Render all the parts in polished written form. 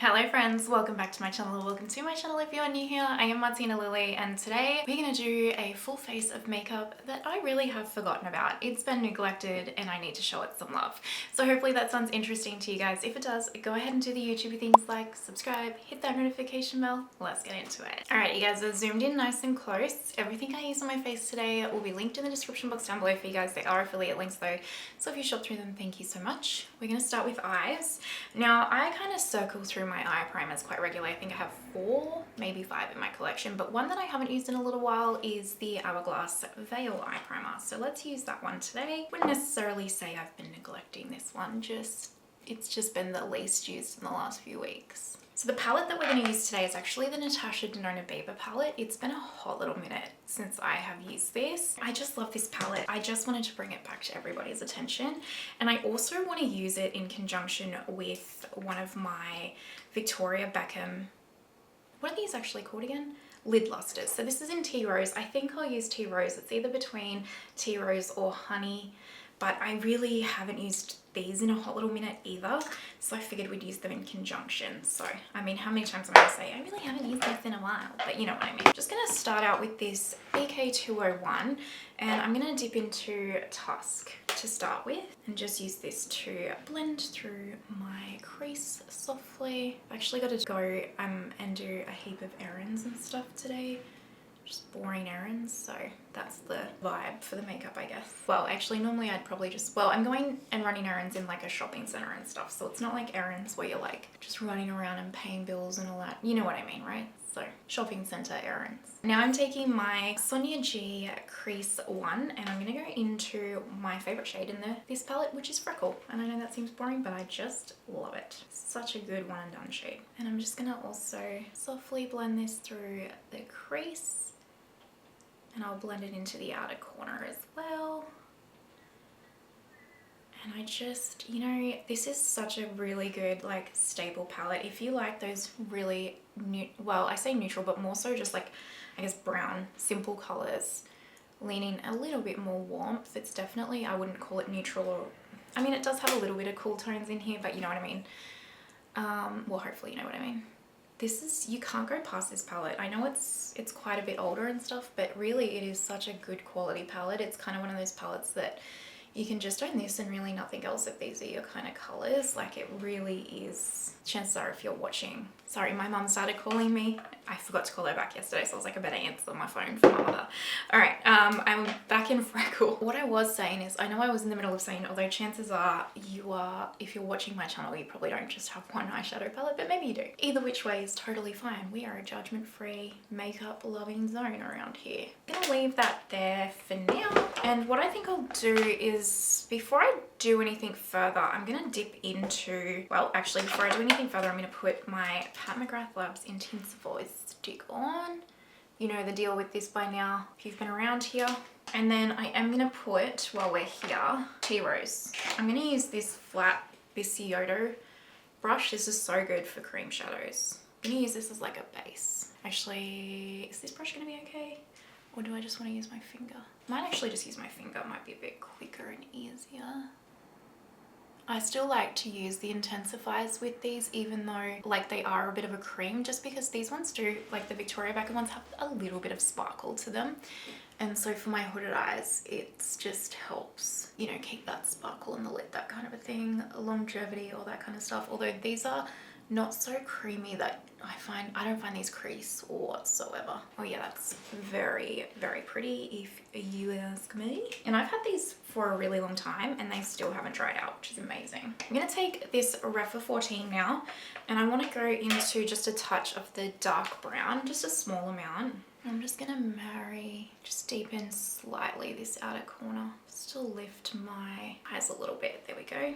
Hello friends, welcome back to my channel, or welcome to my channel if you're new here. I am Martina Lily and today we're going to do a full face of makeup that I really have forgotten about. It's been neglected and I need to show it some love. So hopefully that sounds interesting to you guys. If it does, go ahead and do the YouTubey things like subscribe, hit that notification bell. Let's get into it. Alright, you guys are zoomed in nice and close. Everything I use on my face today will be linked in the description box down below for you guys. They are affiliate links though, so if you shop through them, thank you so much. We're going to start with eyes. Now I kind of circle through my eye primers quite regularly. I think I have 4, maybe 5 in my collection, but one that I haven't used in a little while is the Hourglass Veil Eye Primer. So let's use that one today. Wouldn't necessarily say I've been neglecting this one, it's just been the least used in the last few weeks. So the palette that we're going to use today is actually the Natasha Denona Bieber palette. It's been a hot little minute since I have used this. I just love this palette. I just wanted to bring it back to everybody's attention. And I also want to use it in conjunction with one of my Victoria Beckham, what are these actually called again? Lid Lusters. So this is in Tea Rose. I think I'll use Tea Rose. It's either between Tea Rose or Honey, but I really haven't used these in a hot little minute either, so I figured we'd use them in conjunction. So I mean, how many times am I gonna say I really haven't used this in a while, but you know what I mean. Just gonna start out with this BK201 and I'm gonna dip into Tusk to start with and just use this to blend through my crease softly. I've actually got to go and do a heap of errands and stuff today. Just boring errands, so that's the vibe for the makeup, I guess. Well, actually normally I'd probably just, well, I'm going and running errands in like a shopping center and stuff, so it's not like errands where you're like just running around and paying bills and all that, you know what I mean, right? So shopping center errands. Now I'm taking my Sonia G Crease 1 and I'm gonna go into my favorite shade in this palette, which is Freckle. And I know that seems boring, but I just love it. Such a good one and done shade. And I'm just gonna also softly blend this through the crease. And I'll blend it into the outer corner as well. And I just, you know, this is such a really good like staple palette. If you like those really, well, I say neutral, but more so just like, I guess brown, simple colors, leaning a little bit more warmth. It's definitely, I wouldn't call it neutral or, I mean, it does have a little bit of cool tones in here, but you know what I mean. Well, hopefully you know what I mean. This is, you can't go past this palette. I know it's quite a bit older and stuff, but really it is such a good quality palette. It's kind of one of those palettes that you can just own this and really nothing else if these are your kind of colors. Like it really is. Chances are if you're watching, sorry, my mum started calling me. I forgot to call her back yesterday, so I was like, I better answer my phone for my mother. All right, I'm back in Freckle. What I was saying is, I know I was in the middle of saying, although chances are if you're watching my channel, you probably don't just have one eyeshadow palette, but maybe you do. Either which way is totally fine. We are a judgment-free, makeup-loving zone around here. I'm gonna leave that there for now. And what I think I'll do is, before I do anything further, I'm gonna dip into, well, actually before I do anything further, I'm gonna put my Pat McGrath Labs Intensifier stick on. You know the deal with this by now if you've been around here. And then I am gonna put, while we're here, Tea Rose. I'm gonna use this flat Bisque brush. This is so good for cream shadows. I'm gonna use this as like a base. Actually, is this brush gonna be okay? Or do I just want to use my finger? Might actually just use my finger. It might be a bit quicker and easier. I still like to use the intensifiers with these, even though like they are a bit of a cream, just because these ones do, like the Victoria Beckham ones, have a little bit of sparkle to them. And so for my hooded eyes, it just helps, you know, keep that sparkle in the lid, that kind of a thing, longevity, all that kind of stuff. Although these are not so creamy that I don't find these crease whatsoever. Oh yeah, that's very, very pretty if you ask me. And I've had these for a really long time and they still haven't dried out, which is amazing. I'm gonna take this Refa 14 now and I want to go into just a touch of the dark brown, just a small amount. I'm just gonna just deepen slightly this outer corner, just to lift my eyes a little bit. There we go.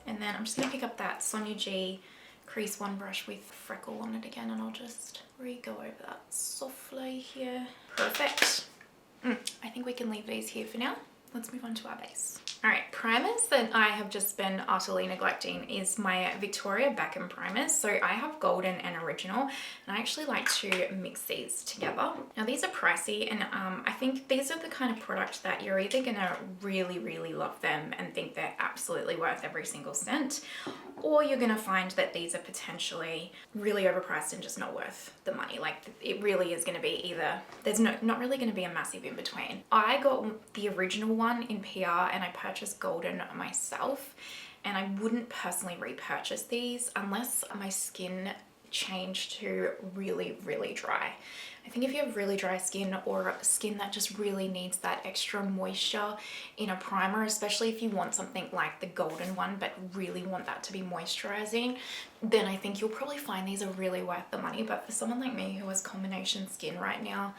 And then I'm just going to pick up that Sonia G Crease 1 brush with Freckle on it again, and I'll just re-go over that softly here. Perfect. I think we can leave these here for now. Let's move on to our base. Alright, primers that I have just been utterly neglecting is my Victoria Beckham primers. So I have Golden and Original, and I actually like to mix these together. Now these are pricey, and I think these are the kind of product that you're either gonna really, really love them and think they're absolutely worth every single cent, or you're gonna find that these are potentially really overpriced and just not worth the money. Like it really is gonna be either, there's not really gonna be a massive in between. I got the original one in PR and I purchased Golden myself, and I wouldn't personally repurchase these unless my skin changed to really, really dry. I think if you have really dry skin or skin that just really needs that extra moisture in a primer, especially if you want something like the Golden one but really want that to be moisturizing, then I think you'll probably find these are really worth the money. But for someone like me who has combination skin right now,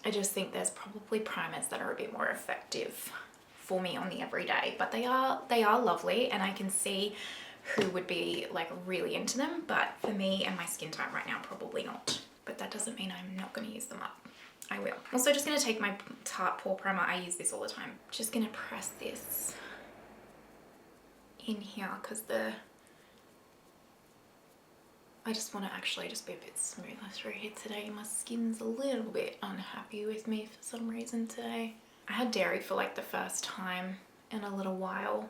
I just think there's probably primers that are a bit more effective for me on the everyday. But they are lovely, and I can see who would be like really into them, but for me and my skin type right now, probably not. But that doesn't mean I'm not going to use them up. I will. Also just going to take my Tarte Pore Primer. I use this all the time. Just going to press this in here because I just want to actually just be a bit smoother through here today. My skin's a little bit unhappy with me for some reason today. I had dairy for like the first time in a little while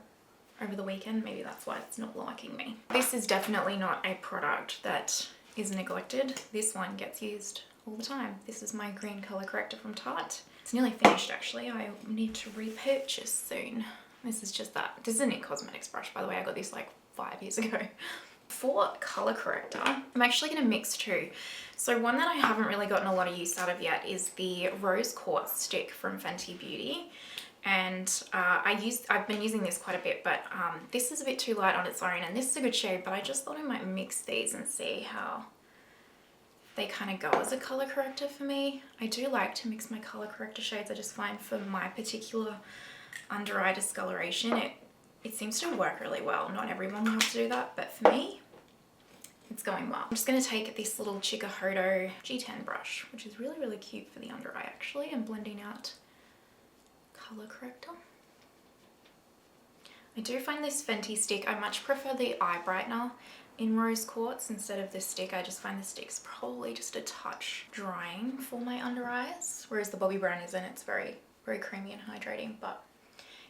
over the weekend. Maybe that's why it's not liking me. This is definitely not a product that is neglected. This one gets used all the time. This is my green color corrector from Tarte. It's nearly finished actually. I need to repurchase soon. This is just that. This is a It Cosmetics brush, by the way. I got this like 5 years ago. For color corrector, I'm actually going to mix two. So one that I haven't really gotten a lot of use out of yet is the Rose Quartz stick from Fenty Beauty. And I've been using this quite a bit, but this is a bit too light on its own, and this is a good shade, but I just thought I might mix these and see how they kind of go as a color corrector for me. I do like to mix my color corrector shades. I just find for my particular under eye discoloration, it seems to work really well. Not everyone will have to do that, but for me, it's going well. I'm just going to take this little Chikuhodo G10 brush, which is really, really cute for the under eye actually, and blending out color corrector. I do find this Fenty stick, I much prefer the eye brightener in Rose Quartz instead of the stick. I just find the stick's probably just a touch drying for my under eyes, whereas the Bobbi Brown isn't. It's very, very creamy and hydrating, but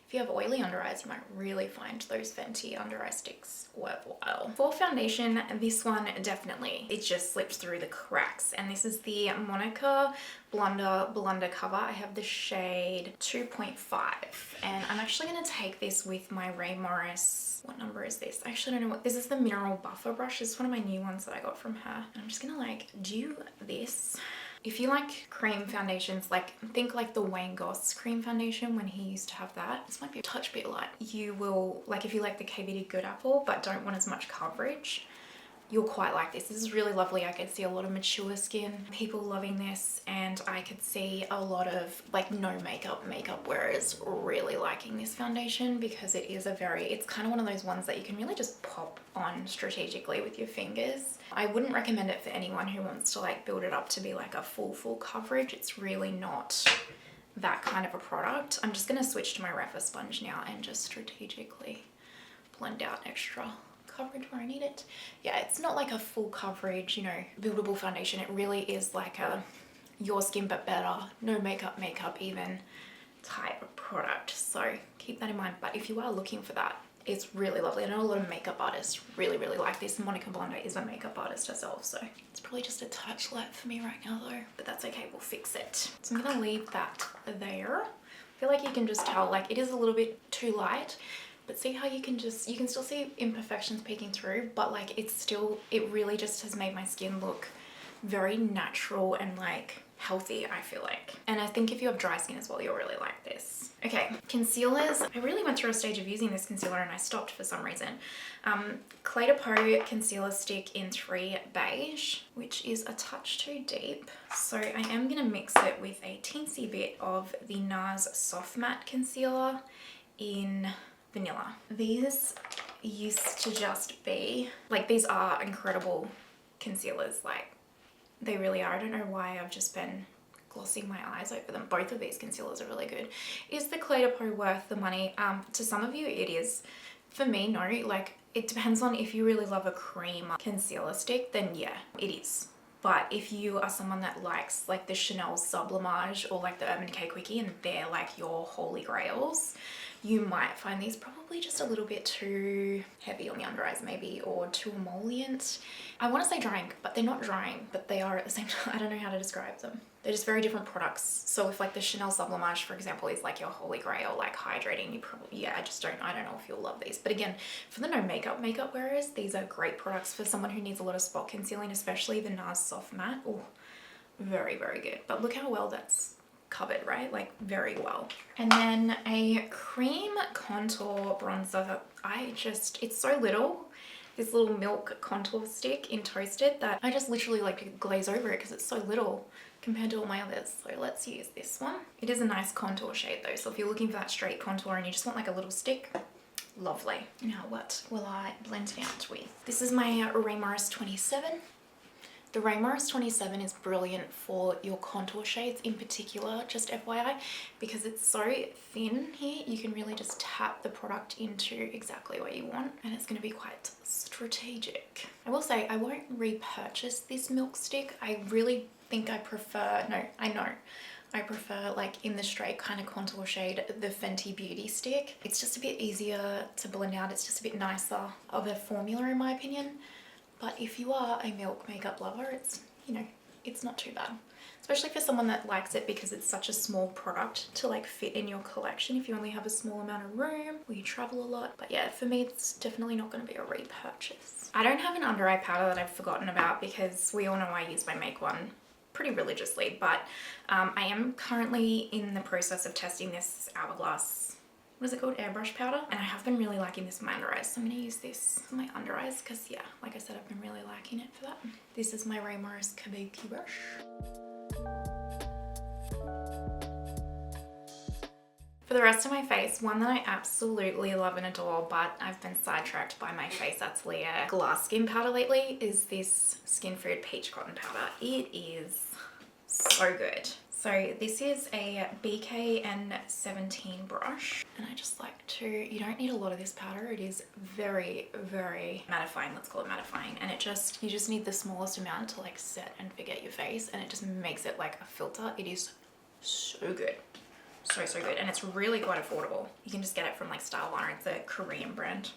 if you have oily under eyes, you might really find those Fenty under eye sticks worthwhile. For foundation, this one definitely, it just slips through the cracks. And this is the Monika Blunder cover. I have the shade 2.5. And I'm actually going to take this with my Ray Morris. What number is this? I actually don't know what, this is the Mineral Buffer brush. This is one of my new ones that I got from her. And I'm just going to like do this. If you like cream foundations, like think like the Wayne Goss cream foundation when he used to have that. This might be a touch bit light. You will, like if you like the KVD Good Apple but don't want as much coverage, you'll quite like this. This is really lovely. I could see a lot of mature skin people loving this, and I could see a lot of like no makeup wearers really liking this foundation because it is it's kind of one of those ones that you can really just pop on strategically with your fingers. I wouldn't recommend it for anyone who wants to like build it up to be like a full coverage. It's really not that kind of a product. I'm just going to switch to my Refa sponge now and just strategically blend out extra coverage where I need it. Yeah, it's not like a full coverage, you know, buildable foundation. It really is like a your skin but better, no makeup even type of product. So keep that in mind. But if you are looking for that, it's really lovely. I know a lot of makeup artists really like this. Monika Blunder is a makeup artist herself, so it's probably just a touch light for me right now though, but that's okay, we'll fix it. So I'm gonna leave that there. I feel like you can just tell, like it is a little bit too light, but see how you can still see imperfections peeking through, but like it really just has made my skin look very natural and like healthy, I feel like. And I think if you have dry skin as well, you'll really like this. Okay, concealers. I really went through a stage of using this concealer and I stopped for some reason. Clé de Peau concealer stick in 3 beige, which is a touch too deep. So I am gonna mix it with a teensy bit of the Nars Soft Matte Concealer in vanilla. These used to just be, like these are incredible concealers, like they really are. I don't know why I've just been glossing my eyes over them. Both of these concealers are really good. Is the Clé de Peau worth the money? To some of you it is. For me, no. Like, it depends on if you really love a cream concealer stick, then yeah, it is. But if you are someone that likes like the Chanel Sublimage or like the Urban Decay Quickie and they're like your holy grails, you might find these probably just a little bit too heavy on the under eyes maybe, or too emollient. I want to say drying, but they're not drying, but they are at the same time. I don't know how to describe them. They're just very different products. So if like the Chanel Sublimage, for example, is like your holy grail, like hydrating, you probably, yeah, I don't know if you'll love these. But again, for the no makeup wearers, these are great products for someone who needs a lot of spot concealing, especially the Nars Soft Matte. Oh, very, very good. But look how well that's covered, right? Like very well. And then a cream contour bronzer. It's so little, this little milk contour stick in Toasted, that I just literally like to glaze over it because it's so little compared to all my others. So let's use this one. It is a nice contour shade though, so if you're looking for that straight contour and you just want like a little stick, lovely. Now what will I blend it out with? This is my Ray Morris 27. The Ray Morris 27 is brilliant for your contour shades in particular, just FYI, because it's so thin here, you can really just tap the product into exactly what you want, and it's going to be quite strategic. I will say I won't repurchase this milk stick. I really think I prefer, I prefer like in the straight kind of contour shade, the Fenty Beauty stick. It's just a bit easier to blend out. It's just a bit nicer of a formula in my opinion. But if you are a milk makeup lover, it's, you know, it's not too bad. Especially for someone that likes it because it's such a small product to like fit in your collection if you only have a small amount of room or you travel a lot. But yeah, for me, it's definitely not going to be a repurchase. I don't have an under eye powder that I've forgotten about because we all know I use my Make One pretty religiously, but I am currently in the process of testing this Hourglass, what is it called, Airbrush powder, and I have been really liking this for my under eyes, so I'm going to use this for my under eyes because yeah, like I said, I've been really liking it for that. This is my Ray Morris Kabuki brush. For the rest of my face, one that I absolutely love and adore, but I've been sidetracked by my Face Atelier glass skin powder lately, is this Skin Food Peach Cotton Powder. It is so good. So this is a BKN17 brush, and I just like to, you don't need a lot of this powder. It is very, very mattifying, let's call it mattifying. And you just need the smallest amount to like set and forget your face, and it just makes it like a filter. It is so good. So, so good. And it's really quite affordable. You can just get it from like Style Bar. It's a Korean brand.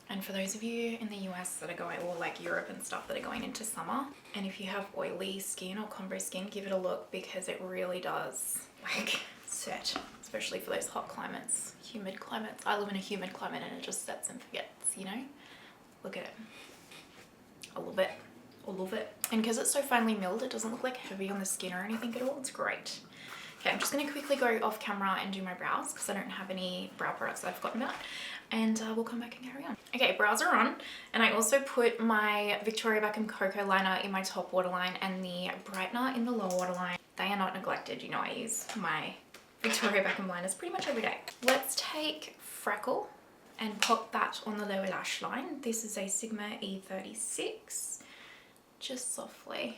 And for those of you in the US that are going, or like Europe and stuff that are going into summer, and if you have oily skin or combo skin, give it a look because it really does like set, especially for those hot climates, humid climates. I live in a humid climate and it just sets and forgets, you know? Look at it. I love it. I love it. And because it's so finely milled, it doesn't look like heavy on the skin or anything at all. It's great. Okay, I'm just going to quickly go off camera and do my brows because I don't have any brow products that I've forgotten about, and we'll come back and carry on. Okay, brows are on, and I also put my Victoria Beckham Cocoa Liner in my top waterline and the brightener in the lower waterline. They are not neglected. You know, I use my Victoria Beckham liners pretty much every day. Let's take Freckle and pop that on the lower lash line. This is a Sigma E36, just softly.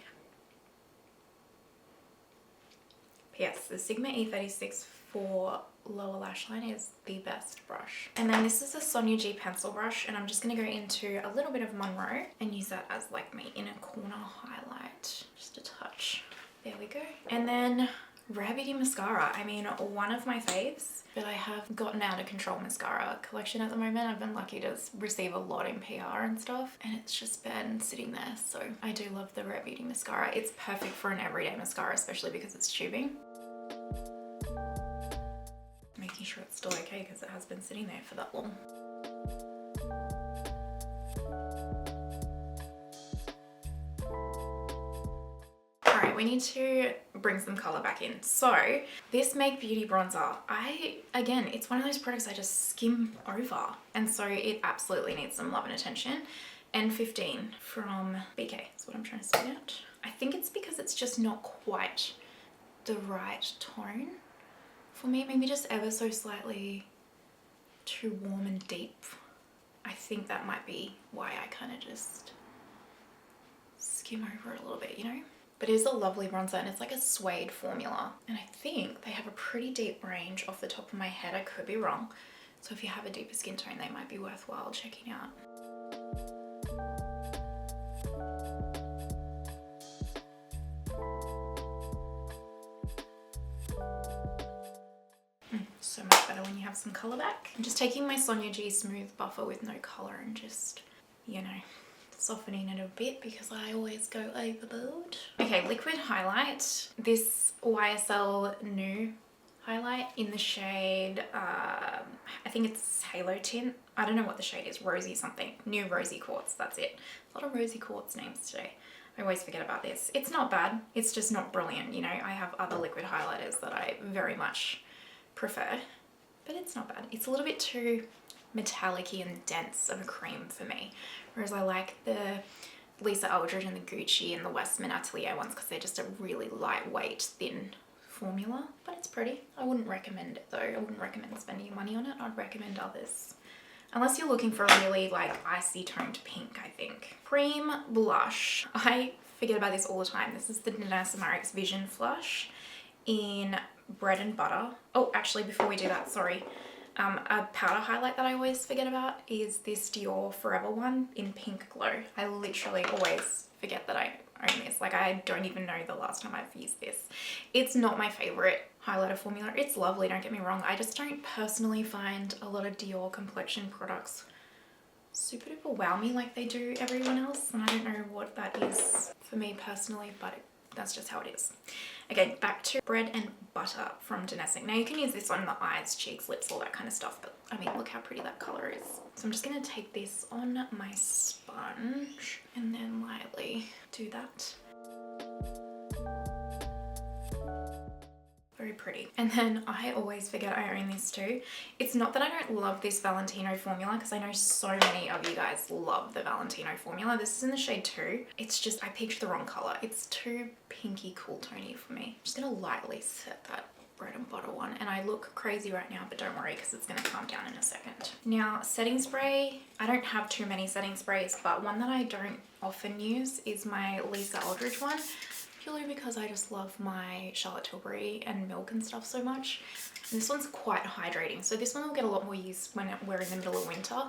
Yes, the Sigma E36 for lower lash line is the best brush. And then this is a Sonia G pencil brush, and I'm just going to go into a little bit of Monroe and use that as like my inner corner highlight, just a touch. There we go. And then Rare Beauty mascara. I mean, one of my faves, but I have gotten out of control mascara collection at the moment. I've been lucky to receive a lot in PR and stuff, and it's just been sitting there. So I do love the Rare Beauty mascara. It's perfect for an everyday mascara, especially because it's tubing. Making sure it's still okay because it has been sitting there for that long. Alright, we need to bring some colour back in. So this Make Beauty bronzer, again, it's one of those products I just skim over, and so it absolutely needs some love and attention. N15 from BK is what I'm trying to spit out. I think it's because it's just not quite the right tone for me, maybe just ever so slightly too warm and deep. I think that might be why I kind of just skim over it a little bit, you know? But it is a lovely bronzer and it's like a suede formula. And I think they have a pretty deep range off the top of my head. I could be wrong. So if you have a deeper skin tone, they might be worthwhile checking out. So much better when you have some colour back. I'm just taking my Sonia G Smooth Buffer with no colour and just, you know, softening it a bit because I always go overboard. Okay, liquid highlight. This YSL new highlight in the shade, I think it's Halo Tint. I don't know what the shade is, Rosy something. New Rosy Quartz, that's it. A lot of Rosy Quartz names today. I always forget about this. It's not bad, it's just not brilliant. You know, I have other liquid highlighters that I very much prefer, but it's not bad. It's a little bit too metallic-y and dense of a cream for me, whereas I like the Lisa Eldridge and the Gucci and the Westman Atelier ones because they're just a really lightweight, thin formula, but it's pretty. I wouldn't recommend it though. I wouldn't recommend spending your money on it. I'd recommend others. Unless you're looking for a really like icy toned pink, I think. Cream blush. I forget about this all the time. This is the Nars Vision Flush in Bread and Butter. Oh, actually, before we do that, sorry. A powder highlight that I always forget about is this Dior Forever one in Pink Glow. I literally always forget that I own this. Like, I don't even know the last time I've used this. It's not my favorite highlighter formula. It's lovely, don't get me wrong. I just don't personally find a lot of Dior complexion products super duper wow me like they do everyone else. And I don't know what that is for me personally, but that's just how it is. Okay, back to Bread and Butter from Domestic. Now you can use this on the eyes, cheeks, lips, all that kind of stuff, but I mean, look how pretty that color is. So I'm just gonna take this on my sponge and then lightly do that. Very pretty. And then I always forget I own this too. It's not that I don't love this Valentino formula, because I know so many of you guys love the Valentino formula. This is in the shade 2. It's just, I picked the wrong color. It's too pinky cool tony for me. I'm just gonna lightly set that Bread and Butter one, and I look crazy right now, but don't worry because it's gonna calm down in a second. Now, setting spray. I don't have too many setting sprays, but one that I don't often use is my Lisa Eldridge one, purely because I just love my Charlotte Tilbury and Milk and stuff so much. And this one's quite hydrating, so this one will get a lot more use when we're in the middle of winter,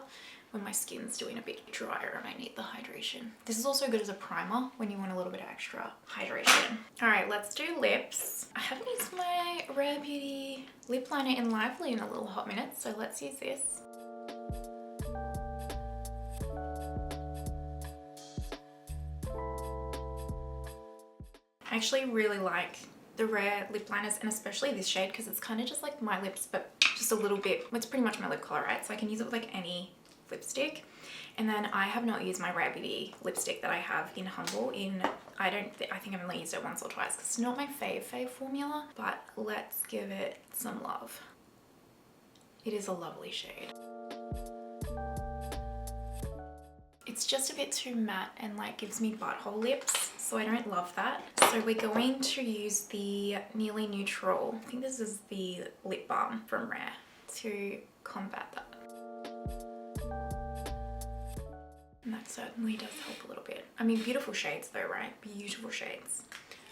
when my skin's doing a bit drier and I need the hydration. This is also good as a primer when you want a little bit of extra hydration. All right, let's do lips. I haven't used my Rare Beauty lip liner in Lively in a little hot minute, so let's use this. I actually really like the Rare lip liners, and especially this shade because it's kind of just like my lips, but just a little bit. It's pretty much my lip color, right? So I can use it with like any lipstick. And then I have not used my Rare Beauty lipstick that I have in Humble in, I think I've only used it once or twice because it's not my fave formula, but let's give it some love. It is a lovely shade. It's just a bit too matte and like gives me butthole lips, so I don't love that. So we're going to use the Nearly Neutral, I think this is the lip balm from Rare, to combat that. And that certainly does help a little bit. I mean, beautiful shades though, right? Beautiful shades.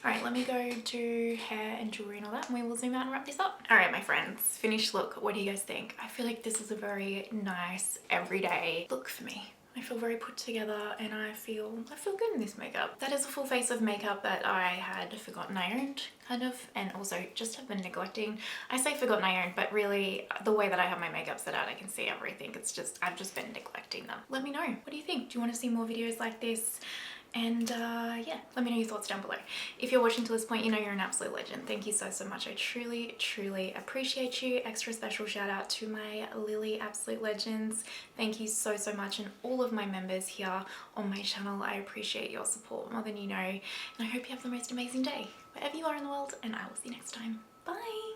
All right, let me go do hair and jewelry and all that, and we will zoom out and wrap this up. All right, my friends, finished look. What do you guys think? I feel like this is a very nice, everyday look for me. I feel very put together and I feel good in this makeup. That is a full face of makeup that I had forgotten I owned, kind of, and also just have been neglecting. I say forgotten I owned, but really the way that I have my makeup set out, I can see everything. It's just, I've just been neglecting them. Let me know. What do you think? Do you want to see more videos like this? And yeah, let me know your thoughts down below. If you're watching to this point, you know you're an absolute legend. Thank you so much. I truly appreciate you. Extra special shout out to my Lily absolute legends. Thank you so much, and all of my members here on my channel. I appreciate your support more than you know, and I hope you have the most amazing day wherever you are in the world, and I will see you next time. Bye.